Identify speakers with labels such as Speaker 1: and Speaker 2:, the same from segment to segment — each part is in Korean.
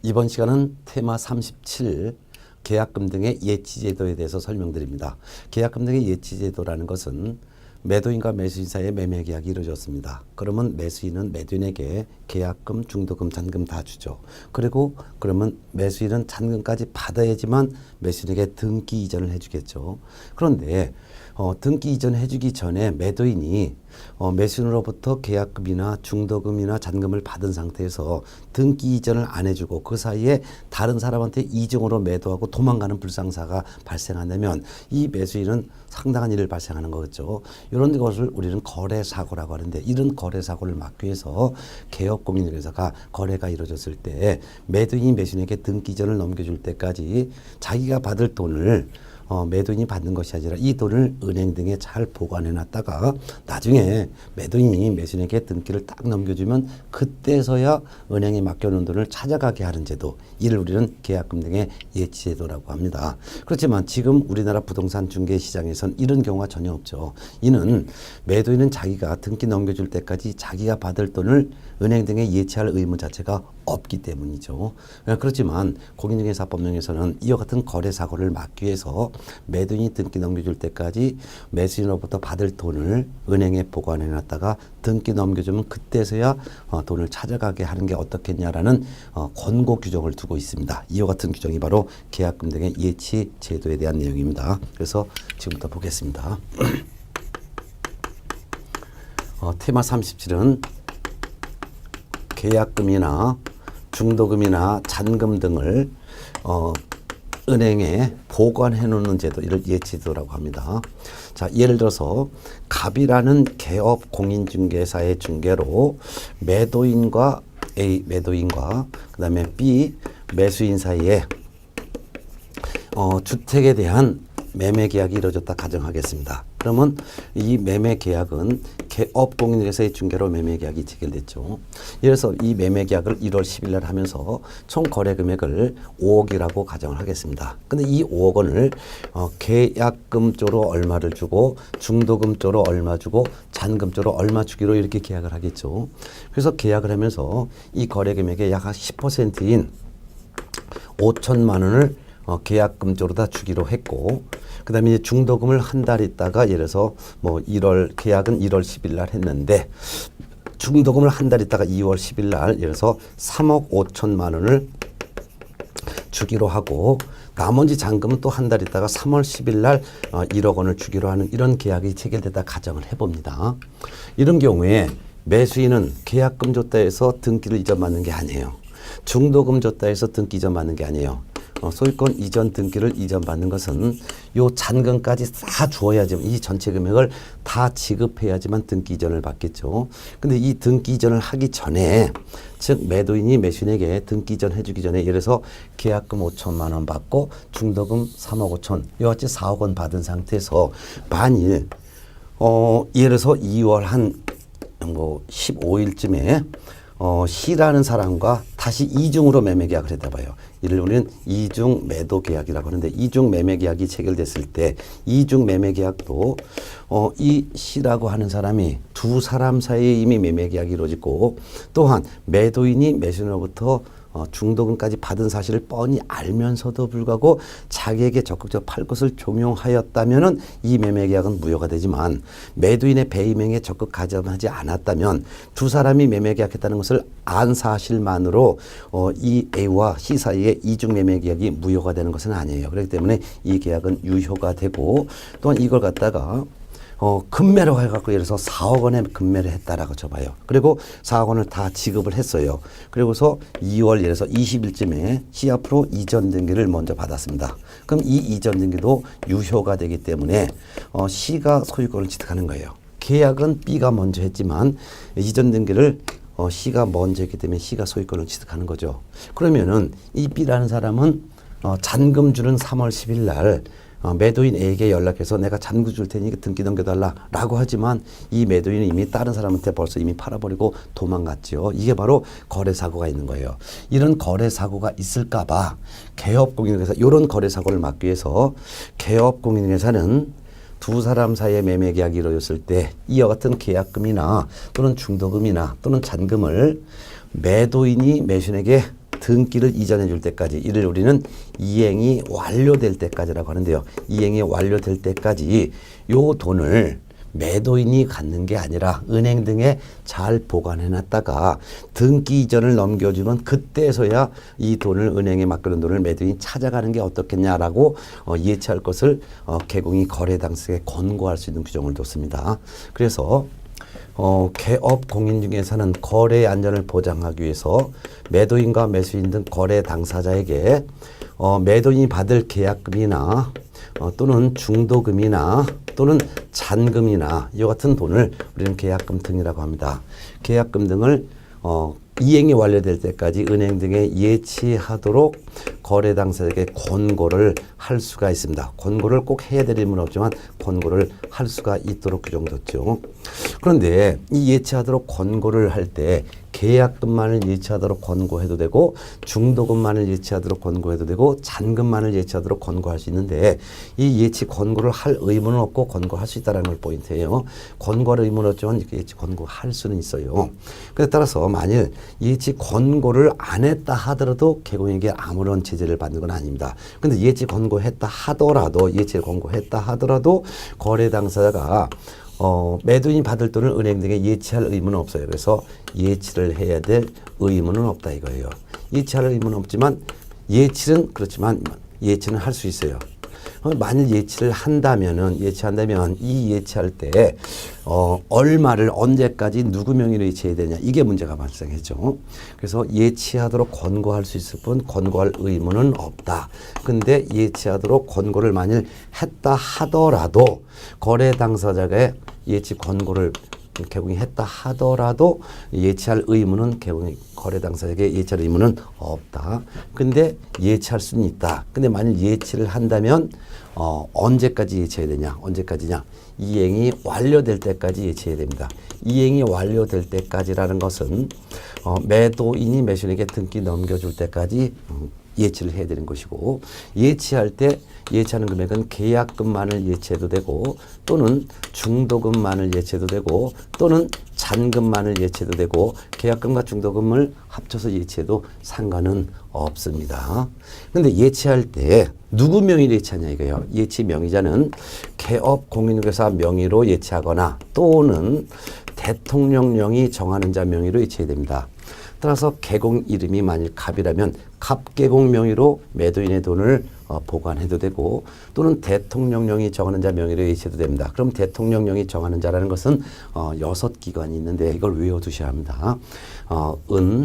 Speaker 1: 이번 시간은 테마 37 계약금 등의 예치제도에 대해서 설명드립니다. 계약금 등의 예치제도라는 것은 매도인과 매수인 사이에 매매 계약이 이루어졌습니다. 그러면 매수인은 매도인에게 계약금, 중도금, 잔금 다 주죠. 그리고 그러면 매수인은 잔금까지 받아야지만 매수인에게 등기 이전을 해주겠죠. 그런데 등기 이전 해주기 전에 매도인이 매수인으로부터 계약금이나 중도금이나 잔금을 받은 상태에서 등기 이전을 안 해주고 그 사이에 다른 사람한테 이중으로 매도하고 도망가는 불상사가 발생한다면 이 매수인은 상당한 일을 발생하는 거겠죠. 이런 것을 우리는 거래사고라고 하는데, 이런 거래사고를 막기 위해서 개업공인중개사가 거래가 이루어졌을 때 매도인이 매수인에게 등기 이전을 넘겨줄 때까지 자기가 받을 돈을 매도인이 받는 것이 아니라 이 돈을 은행 등에 잘 보관해 놨다가 나중에 매도인이 매수인에게 등기를 딱 넘겨주면 그때서야 은행에 맡겨놓은 돈을 찾아가게 하는 제도, 이를 우리는 계약금 등의 예치제도라고 합니다. 그렇지만 지금 우리나라 부동산 중개 시장에선 이런 경우가 전혀 없죠. 이는 매도인은 자기가 등기 넘겨줄 때까지 자기가 받을 돈을 은행 등에 예치할 의무 자체가 없기 때문이죠. 그렇지만 공인중개사법령에서는 이와 같은 거래사고를 막기 위해서 매도인이 등기 넘겨줄 때까지 매수인으로부터 받을 돈을 은행에 보관해 놨다가 등기 넘겨주면 그때서야 돈을 찾아가게 하는 게 어떻겠냐라는 권고 규정을 두고 있습니다. 이와 같은 규정이 바로 계약금 등의 예치 제도에 대한 내용입니다. 그래서 지금부터 보겠습니다. 테마 37은 계약금이나 중도금이나 잔금 등을 은행에 보관해 놓는 제도, 이를 예치제도라고 합니다. 자, 예를 들어서 갑이라는 개업 공인중개사의 중개로 매도인과 A 매도인과 그다음에 B 매수인 사이에 주택에 대한 매매 계약이 이루어졌다 가정하겠습니다. 그러면 이 매매 계약은 개업 공인중개사의 중개로 매매 계약이 체결됐죠. 그래서 이 매매 계약을 1월 10일 날 하면서 총 거래 금액을 5억이라고 가정을 하겠습니다. 근데 이 5억 원을 계약금 쪽으로 얼마를 주고 중도금 쪽으로 얼마 주고 잔금 쪽으로 얼마 주기로 이렇게 계약을 하겠죠. 그래서 계약을 하면서 이 거래 금액의 약 10%인 5천만 원을 계약금 쪽으로 다 주기로 했고, 그 다음에 이제 중도금을 한 달 있다가 예를 들어서 계약은 1월 10일 날 했는데 중도금을 한 달 있다가 2월 10일 날 예를 들어서 3억 5천만 원을 주기로 하고, 나머지 잔금은 또 한 달 있다가 3월 10일 날 1억 원을 주기로 하는 이런 계약이 체결되다 가정을 해봅니다. 이런 경우에 매수인은 계약금 줬다 해서 등기를 이전받는 게 아니에요. 중도금 줬다 해서 등기 이전받는 게 아니에요. 소유권 이전 등기를 이전받는 것은 요 잔금까지 다 주어야지만, 이 전체 금액을 다 지급해야지만 등기 이전을 받겠죠. 근데 이 등기 이전을 하기 전에, 즉 매도인이 매수인에게 등기 이전 해주기 전에 예를 들어서 계약금 5천만 원 받고 중도금 3억 5천, 이와 같이 4억 원 받은 상태에서 만일 예를 들어서 2월 한 15일쯤에 C라는 사람과 다시 이중으로 매매 계약을 했다 봐요. 이를 우리는 이중 매도 계약이라고 하는데, 이중 매매 계약이 체결됐을 때 이중 매매 계약도 이 C라고 하는 사람이 두 사람 사이에 이미 매매 계약이 이루어지고, 또한 매도인이 매수인으로부터 중도금까지 받은 사실을 뻔히 알면서도 불구하고 자기에게 적극적으로 팔 것을 종용하였다면은 이 매매 계약은 무효가 되지만, 매도인의 배임행에 적극 가담하지 않았다면 두 사람이 매매 계약했다는 것을 안 사실만으로 이 A와 C 사이에 이중 매매 계약이 무효가 되는 것은 아니에요. 그렇기 때문에 이 계약은 유효가 되고, 또한 이걸 갖다가 금매로 해갖고 예를 들어서 4억 원에 금매를 했다라고 쳐봐요. 그리고 4억 원을 다 지급을 했어요. 그리고서 2월 예를 들어서 20일쯤에 C 앞으로 이전 등기를 먼저 받았습니다. 그럼 이 이전 등기도 유효가 되기 때문에 C가 소유권을 취득하는 거예요. 계약은 B가 먼저 했지만 이전 등기를 C가 먼저 했기 때문에 C가 소유권을 취득하는 거죠. 그러면은 이 B라는 사람은 잔금 주는 3월 10일 날 매도인 A에게 연락해서 내가 잔금 줄 테니 등기 넘겨달라 라고 하지만, 이 매도인은 이미 다른 사람한테 벌써 이미 팔아버리고 도망갔죠. 이게 바로 거래사고가 있는 거예요. 이런 거래사고가 있을까봐 개업공인중개사, 이런 거래사고를 막기 위해서 개업공인중개사는 두 사람 사이의 매매 계약이 이루어졌을 때 이와 같은 계약금이나 또는 중도금이나 또는 잔금을 매도인이 매수인에게 등기를 이전해 줄 때까지, 이를 우리는 이행이 완료될 때까지라고 하는데요. 이행이 완료될 때까지 요 돈을 매도인이 갖는 게 아니라 은행 등에 잘 보관해 놨다가 등기 이전을 넘겨주는 그때서야 이 돈을, 은행에 맡기는 돈을 매도인이 찾아가는 게 어떻겠냐라고 예치할 것을 개공이 거래 당사자에게 권고할 수 있는 규정을 뒀습니다. 그래서 개업 공인 중에서는 거래의 안전을 보장하기 위해서 매도인과 매수인 등 거래 당사자에게 매도인이 받을 계약금이나 또는 중도금이나 또는 잔금이나 이와 같은 돈을 우리는 계약금 등이라고 합니다. 계약금 등을 이행이 완료될 때까지 은행 등에 예치하도록 거래 당사자에게 권고를 할 수가 있습니다. 권고를 꼭 해야 될 의무는 없지만 권고를 할 수가 있도록 규정됐죠. 그런데 이 예치하도록 권고를 할 때 계약금만을 예치하도록 권고해도 되고 중도금만을 예치하도록 권고해도 되고 잔금만을 예치하도록 권고할 수 있는데 이 예치 권고를 할 의무는 없고 권고할 수 있다는 걸 포인트예요. 권고할 의무는 없지만 예치 권고할 수는 있어요. 그에 따라서 만일 예치 권고를 안 했다 하더라도 개공에게 아무런 제재를 받는 건 아닙니다. 근데 예치 권고했다 하더라도, 예치를 권고했다 하더라도 거래 당사자가 매도인이 받을 돈을 은행 등에 예치할 의무는 없어요. 그래서 예치를 해야 될 의무는 없다 이거예요. 예치할 의무는 없지만 예치는, 그렇지만 예치는 할 수 있어요. 만일 예치를 한다면은, 예치한다면 이 예치할 때 얼마를 언제까지 누구 명의로 예치해야 되냐, 이게 문제가 발생했죠. 그래서 예치하도록 권고할 수 있을 뿐 권고할 의무는 없다. 근데 예치하도록 권고를 만일 했다 하더라도 거래 당사자가 예치 권고를 개공이 했다 하더라도 예치할 의무는 거래 당사자에게 예치할 의무는 없다. 근데 예치할 수는 있다. 근데 만일 예치를 한다면 언제까지 예치해야 되냐? 언제까지냐? 이행이 완료될 때까지 예치해야 됩니다. 이행이 완료될 때까지라는 것은 매도인이 매수인에게 등기 넘겨줄 때까지 예치를 해야 되는 것이고, 예치할 때 예치하는 금액은 계약금만을 예치해도 되고 또는 중도금만을 예치해도 되고 또는 잔금만을 예치해도 되고 계약금과 중도금을 합쳐서 예치해도 상관은 없습니다. 그런데 예치할 때 누구 명의로 예치하냐 이거예요. 예치 명의자는 개업 공인중개사 명의로 예치하거나 또는 대통령령이 정하는 자 명의로 예치해야 됩니다. 따라서 개공 이름이 만일 갑이라면 갑개공 명의로 매도인의 돈을 보관해도 되고 또는 대통령령이 정하는 자 명의로 예치해도 됩니다. 그럼 대통령령이 정하는 자라는 것은 6기관이 있는데 이걸 외워두셔야 합니다. 은,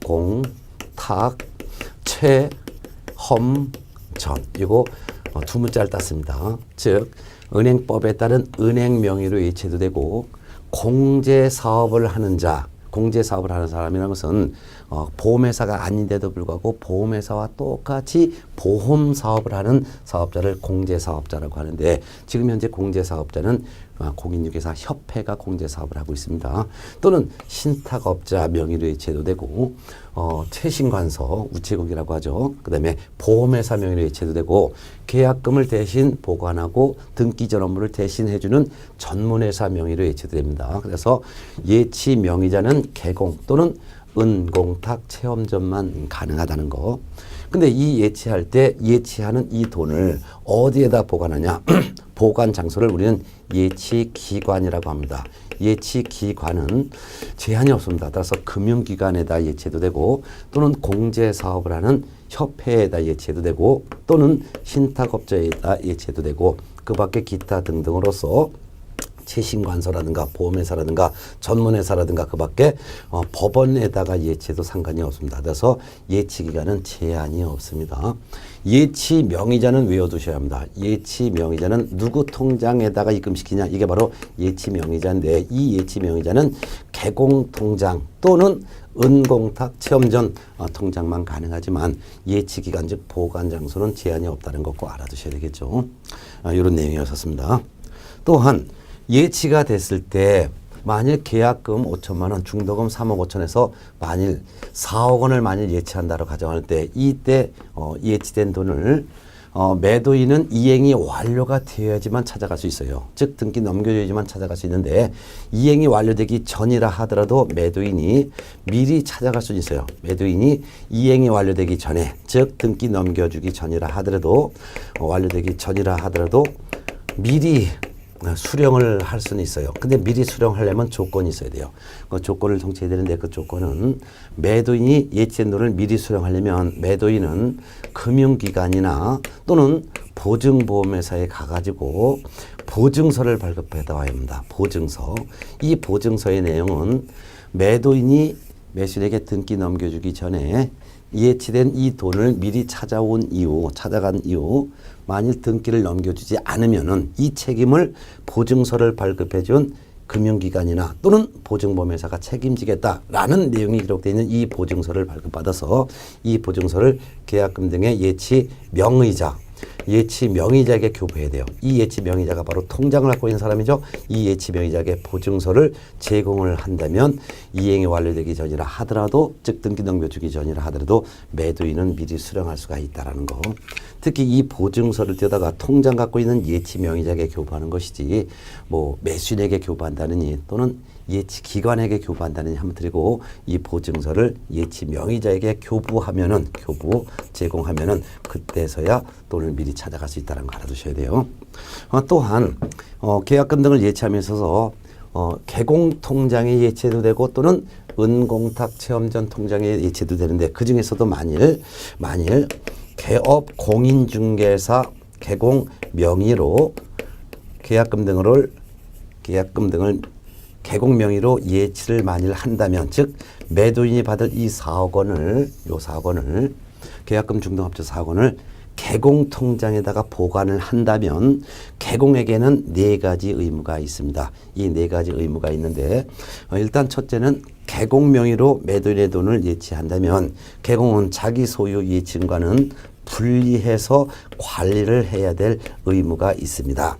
Speaker 1: 공, 탁, 채, 험, 전. 이거 두 문자를 땄습니다. 즉 은행법에 따른 은행 명의로 예치해도 되고 공제사업을 하는 자, 공제사업을 하는 사람이라는 것은 보험회사가 아닌데도 불구하고 보험회사와 똑같이 보험사업을 하는 사업자를 공제사업자라고 하는데 지금 현재 공제사업자는 공인중개사 협회가 공제사업을 하고 있습니다. 또는 신탁업자 명의로 예치해도 되고 최신관서, 우체국이라고 하죠. 그 다음에 보험회사 명의로 예치해도 되고 계약금을 대신 보관하고 등기전 업무를 대신 해주는 전문회사 명의로 예치해도 됩니다. 그래서 예치 명의자는 개공 또는 은공탁 체험전만 가능하다는 거. 근데 이 예치할 때 예치하는 이 돈을 어디에다 보관하냐? 보관 장소를 우리는 예치기관이라고 합니다. 예치기관은 제한이 없습니다. 따라서 금융기관에다 예치해도 되고 또는 공제사업을 하는 협회에다 예치해도 되고 또는 신탁업자에다 예치해도 되고 그 밖에 기타 등등으로서 최신관서라든가 보험회사라든가 전문회사라든가 그 밖에 법원에다가 예치해도 상관이 없습니다. 그래서 예치기간은 제한이 없습니다. 예치 명의자는 외워두셔야 합니다. 예치 명의자는 누구 통장에다가 입금시키냐, 이게 바로 예치 명의자인데 이 예치 명의자는 개공통장 또는 은공탁 체험전 통장만 가능하지만 예치기간 즉 보관장소는 제한이 없다는 것 꼭 알아두셔야 되겠죠. 이런 내용이었습니다. 또한 예치가 됐을 때 만일 계약금 5천만 원, 중도금 3억 5천에서 만일 4억 원을 만일 예치한다고 가정할 때 이때 예치된 돈을 매도인은 이행이 완료가 되어야지만 찾아갈 수 있어요. 즉 등기 넘겨줘야지만 찾아갈 수 있는데 이행이 완료되기 전이라 하더라도 매도인이 미리 찾아갈 수 있어요. 매도인이 이행이 완료되기 전에, 즉 등기 넘겨주기 전이라 하더라도 완료되기 전이라 하더라도 미리 수령을 할 수는 있어요. 근데 미리 수령하려면 조건이 있어야 돼요. 그 조건을 정치해야 되는데 그 조건은 매도인이 예치된 돈을 미리 수령하려면 매도인은 금융기관이나 또는 보증보험회사에 가가지고 보증서를 발급해 와야 합니다. 보증서. 이 보증서의 내용은 매도인이 매수인에게 등기 넘겨주기 전에 예치된 이 돈을 미리 찾아간 이후 만일 등기를 넘겨주지 않으면은 이 책임을 보증서를 발급해준 금융기관이나 또는 보증보험회사가 책임지겠다라는 내용이 기록되어 있는 이 보증서를 발급받아서 이 보증서를 계약금 등의 예치 명의자에게 교부해야 돼요. 이 예치 명의자가 바로 통장을 갖고 있는 사람이죠. 이 예치 명의자에게 보증서를 제공을 한다면 이행이 완료되기 전이라 하더라도, 즉 등기 넘겨주기 전이라 하더라도 매도인은 미리 수령할 수가 있다라는 거. 특히 이 보증서를 떼다가 통장 갖고 있는 예치 명의자에게 교부하는 것이지 뭐 매수인에게 교부한다느니 또는 예치 기관에게 교부한다느니 한번 드리고 이 보증서를 예치 명의자에게 제공하면은 그때서야 돈을 미리 찾아갈 수 있다는 거 알아두셔야 돼요. 또한 계약금 등을 예치함에 있어서 개공통장에 예치해도 되고 또는 은공탁 체험전 통장에 예치해도 되는데 그 중에서도 만일 개업 공인중개사 개공 명의로 계약금 등을 개공 명의로 예치를 만일 한다면, 즉 매도인이 받을 이 4억 원을 계약금 중도합쳐 4억 원을 개공통장에다가 보관을 한다면 개공에게는 4가지 의무가 있습니다. 이 4가지 의무가 있는데 일단 첫째는 개공 명의로 매도인의 돈을 예치한다면 개공은 자기 소유 예치과는 분리해서 관리를 해야 될 의무가 있습니다.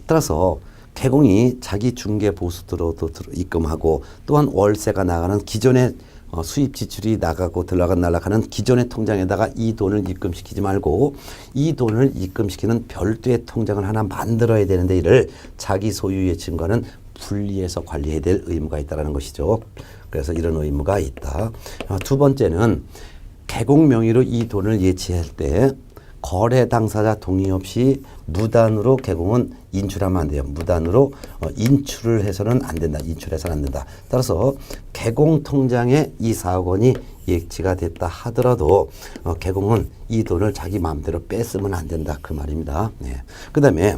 Speaker 1: 따라서 개공이 자기 중개 보수도로도 입금하고 또한 월세가 나가는 기존의 수입 지출이 나가고 날아가는 기존의 통장에다가 이 돈을 입금시키지 말고 이 돈을 입금시키는 별도의 통장을 하나 만들어야 되는데 이를 자기 소유 예치과는 분리해서 관리해야 될 의무가 있다는 것이죠. 그래서 이런 의무가 있다. 두 번째는 개공 명의로 이 돈을 예치할 때 거래 당사자 동의 없이 무단으로 개공은 인출하면 안 돼요. 무단으로 인출을 해서는 안 된다. 인출해서는 안 된다. 따라서 개공 통장에 이 4억 원이 예치가 됐다 하더라도 개공은 이 돈을 자기 마음대로 뺐으면 안 된다. 그 말입니다. 네. 그 다음에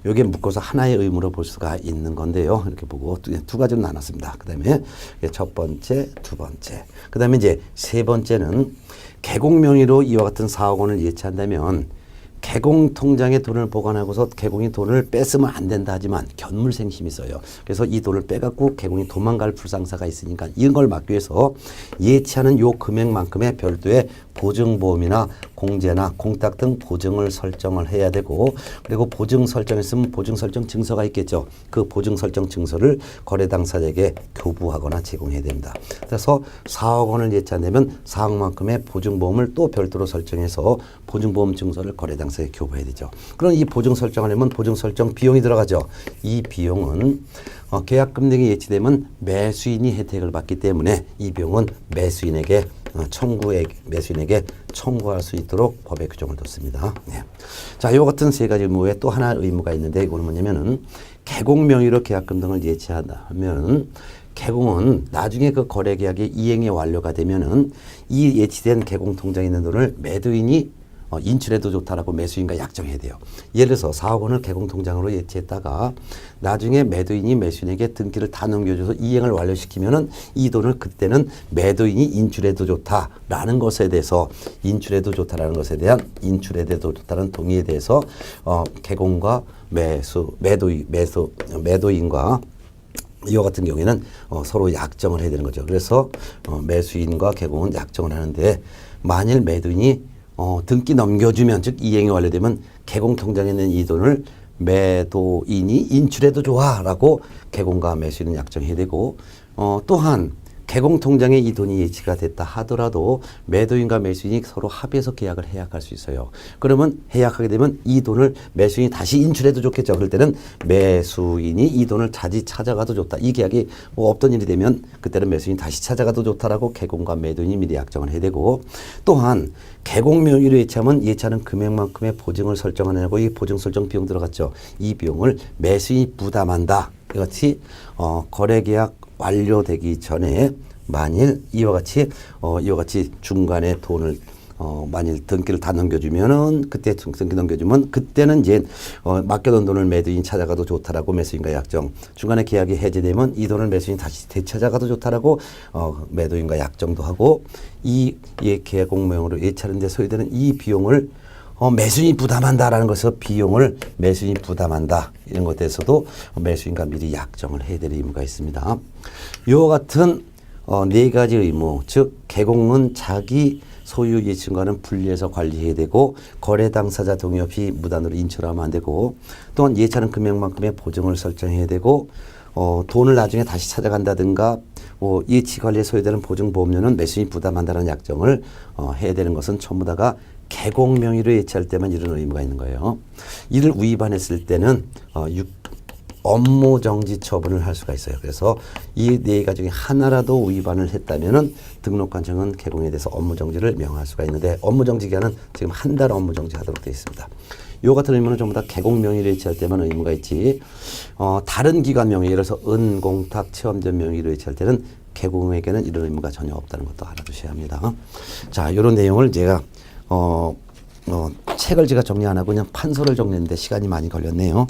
Speaker 1: 여기에 묶어서 하나의 의무로 볼 수가 있는 건데요. 이렇게 보고 두 가지로 나눴습니다. 그 다음에 첫 번째, 두 번째. 그 다음에 이제 세 번째는 개공 명의로 이와 같은 4억 원을 예치한다면 개공 통장에 돈을 보관하고서 개공이 돈을 뺐으면 안 된다 하지만 견물생심이 있어요. 그래서 이 돈을 빼갖고 개공이 도망갈 불상사가 있으니까 이런 걸 막기 위해서 예치하는 요 금액만큼의 별도의 보증보험이나 공제나 공탁 등 보증을 설정을 해야 되고, 그리고 보증 설정했으면 보증 설정 증서가 있겠죠. 그 보증 설정 증서를 거래 당사자에게 교부하거나 제공해야 됩니다. 그래서 4억 원을 예치한다면 4억만큼의 보증보험을 또 별도로 설정해서 보증보험 증서를 거래 당사자에게 교부해야 되죠. 그럼 이 보증 설정하려면 보증 설정 비용이 들어가죠. 이 비용은 계약금 등이 예치되면 매수인이 혜택을 받기 때문에 이 비용은 매수인에게 청구할 수 있도록 법에 규정을 뒀습니다. 네. 자, 요 같은 세 가지 의무 외에 또 하나 의무가 있는데 이거는 뭐냐면은 개공 명의로 계약금 등을 예치하면 개공은 나중에 그 거래 계약이 이행이 완료가 되면은 이 예치된 개공 통장에 있는 돈을 매도인이 인출해도 좋다라고 매수인과 약정해야 돼요. 예를 들어서 4억 원을 개공통장으로 예치했다가 나중에 매도인이 매수인에게 등기를 다 넘겨줘서 이행을 완료시키면은 이 돈을 그때는 매도인이 인출해도 좋다라는 것에 대해서 인출해도 좋다라는 것에 대한 인출해도 좋다는 동의에 대해서 개공과 매도인과 이와 같은 경우에는 서로 약정을 해야 되는 거죠. 그래서 매수인과 개공은 약정을 하는데 만일 매도인이 등기 넘겨주면, 즉 이행이 완료되면 개공통장에 있는 이 돈을 매도인이 인출해도 좋아라고 개공과 매수인은 약정해야 되고, 또한 개공통장에 이 돈이 예치가 됐다 하더라도 매도인과 매수인이 서로 합의해서 계약을 해약할 수 있어요. 그러면 해약하게 되면 이 돈을 매수인이 다시 인출해도 좋겠죠. 그럴 때는 매수인이 이 돈을 다시 찾아가도 좋다. 이 계약이 뭐 없던 일이 되면 그때는 매수인이 다시 찾아가도 좋다라고 개공과 매도인이 미리 약정을 해야 되고, 또한 개공 명의로 예치하면 예치하는 금액만큼의 보증을 설정하느라고 이 보증 설정 비용 들어갔죠. 이 비용을 매수인이 부담한다. 이같이 거래 계약 완료되기 전에 만일 이와 같이 중간에 돈을 만일 등기를 다 넘겨주면은 그때 등기 넘겨주면 그때는 이제 맡겨둔 돈을 매도인이 찾아가도 좋다라고 매수인과 약정, 중간에 계약이 해제되면 이 돈을 매수인이 다시 되찾아가도 좋다라고 매도인과 약정도 하고, 이 계약공모형으로 예치하는 데 소요되는 이 비용을 매수인이 부담한다라는 것에서 비용을 매수인이 부담한다. 이런 것에서도 매수인과 미리 약정을 해야 될 의무가 있습니다. 이와 같은 네 가지 의무, 즉 개공은 자기 소유 예치과는 분리해서 관리해야 되고, 거래 당사자 동의 없이 무단으로 인출하면 안 되고, 또한 예치하는 금액만큼의 보증을 설정해야 되고, 돈을 나중에 다시 찾아간다든가 예치 관리에 소요되는 보증보험료는 매수인이 부담한다는 약정을 해야 되는 것은 전부 다가 개공 명의로 예치할 때만 이런 의무가 있는 거예요. 이를 위반했을 때는 업무정지 처분을 할 수가 있어요. 그래서 이 네 가지 중에 하나라도 위반을 했다면은 등록관청은 개공에 대해서 업무정지를 명할 수가 있는데, 업무정지 기간은 지금 한 달 업무정지 하도록 되어 있습니다. 요 같은 의무는 전부 다 개공 명의로 예치할 때만 의무가 있지, 다른 기관 명의, 예를 들어서 은공탁 체험전 명의로 예치할 때는 개공에게는 이런 의무가 전혀 없다는 것도 알아두셔야 합니다. 자, 이런 내용을 제가 책을 제가 정리 안 하고 그냥 판서를 정리했는데 시간이 많이 걸렸네요.